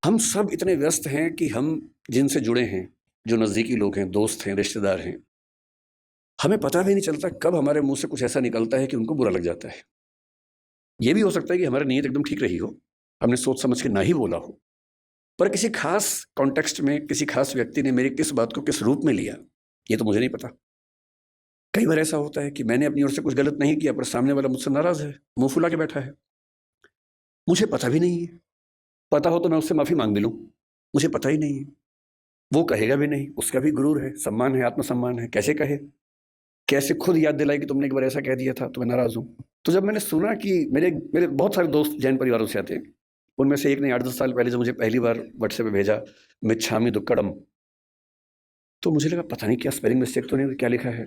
हम सब इतने व्यस्त हैं कि हम जिनसे जुड़े हैं, जो नज़दीकी लोग हैं, दोस्त हैं, रिश्तेदार हैं, हमें पता भी नहीं चलता कब हमारे मुँह से कुछ ऐसा निकलता है कि उनको बुरा लग जाता है। ये भी हो सकता है कि हमारी नीयत एकदम ठीक रही हो, हमने सोच समझ के ना ही बोला हो, पर किसी खास कॉन्टेक्स्ट में किसी खास व्यक्ति ने मेरी किस बात को किस रूप में लिया, ये तो मुझे नहीं पता। कई बार ऐसा होता है कि मैंने अपनी ओर से कुछ गलत नहीं किया, पर सामने वाला मुझसे नाराज़ है, मुँह फुला के बैठा है। मुझे पता भी नहीं है, पता हो तो मैं उससे माफ़ी माँग भी लूँ, मुझे पता ही नहीं है। वो कहेगा भी नहीं, उसका भी गुरूर है, सम्मान है, आत्मसम्मान है, कैसे कहे? कैसे खुद याद दिलाए कि तुमने एक बार ऐसा कह दिया था तो मैं नाराज़ हूँ। तो जब मैंने सुना कि मेरे मेरे बहुत सारे दोस्त जैन परिवारों से आते हैं, उनमें से एक ने 8-10 साल पहले जब मुझे पहली बार व्हाट्सएप पे भेजा, मिच्छामी दुक्कड़म, तो मुझे लगा पता नहीं क्या स्पेलिंग मिस्टेक तो नहीं, क्या लिखा है?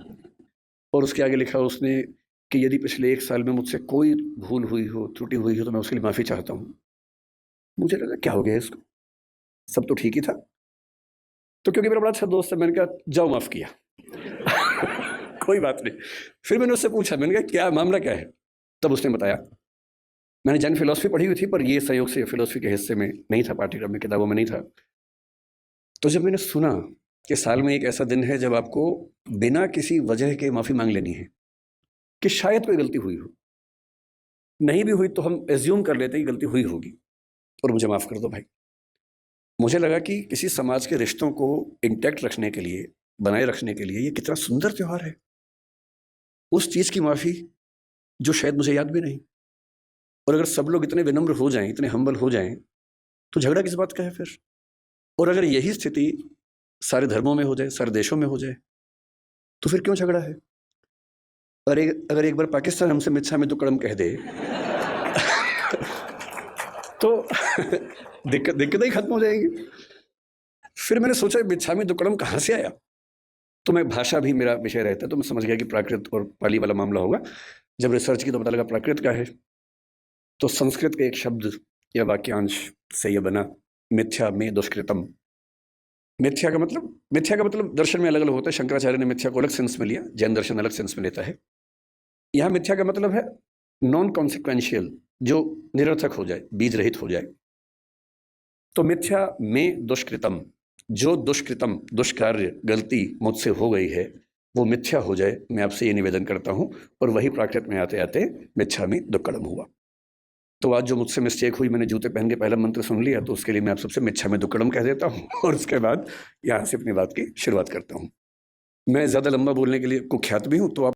और उसके आगे लिखा उसने कि यदि पिछले 1 साल में मुझसे कोई भूल हुई हो, त्रुटि हुई हो तो मैं उसके लिए माफ़ी चाहता हूँ। मुझे लगा क्या हो गया इसको? सब तो ठीक ही था। तो क्योंकि मेरा बड़ा अच्छा दोस्त है, मैंने कहा जाओ माफ़ किया। कोई बात नहीं। फिर मैंने उससे पूछा, मैंने कहा क्या मामला क्या है? तब उसने बताया। मैंने जैन फिलॉसफी पढ़ी हुई थी, पर ये संयोग से फिलॉसफी के हिस्से में नहीं था, पाठ्यक्रम में, किताबों में नहीं था। तो जब मैंने सुना कि साल में एक ऐसा दिन है जब आपको बिना किसी वजह के माफ़ी माँग लेनी है, कि शायद कोई गलती हुई हो। नहीं भी हुई तो हम एज़्यूम कर लेते हैं कि गलती हुई होगी और मुझे माफ़ कर दो भाई। मुझे लगा कि किसी समाज के रिश्तों को इंटैक्ट रखने के लिए, बनाए रखने के लिए ये कितना सुंदर त्योहार है। उस चीज़ की माफ़ी जो शायद मुझे याद भी नहीं। और अगर सब लोग इतने विनम्र हो जाएँ, इतने हम्बल हो जाएँ, तो झगड़ा किस बात का है फिर? और अगर यही स्थिति सारे धर्मों में हो जाए, सारे देशों में हो जाए, तो फिर क्यों झगड़ा है? अगर एक बार पाकिस्तान हमसे मिच्छामी दुक्कड़म कह दे, तो दिक्कतें ही खत्म हो जाएंगी। फिर मैंने सोचा मिच्छामी दुक्कड़म कहाँ से आया? तो मैं भाषा भी मेरा विषय रहता है, तो मैं समझ गया कि प्राकृत और पाली वाला मामला होगा। जब रिसर्च की तो पता लगा प्राकृत का है। तो संस्कृत के एक शब्द या वाक्यांश से ये बना, मिथ्या में दुष्कृतम। मिथ्या का मतलब दर्शन में अलग अलग होता है। शंकराचार्य ने मिथ्या को अलग सेंस में लिया, जैन दर्शन अलग सेंस में लेता है। यहाँ मिथ्या का मतलब है नॉन कॉन्सिक्वेंशियल, जो निरर्थक हो जाए, बीज रहित हो जाए। तो मिथ्या में दुष्कृतम, जो दुष्कृतम, दुष्कार्य, गलती मुझसे हो गई है वो मिथ्या हो जाए, मैं आपसे ये निवेदन करता हूँ। और वही प्राकृत में आते आते मिच्छा में दुक्कड़म हुआ। तो आज जो मुझसे मिस्टेक हुई, मैंने जूते पहन के पहला मंत्र सुन लिया, तो उसके लिए मैं आप सबसे मिच्छा में दुक्कड़म कह देता हूँ और उसके बाद यहाँ से अपनी बात की शुरुआत करता हूँ। मैं ज़्यादा लंबा बोलने के लिए कुख्यात भी हूँ, तो आप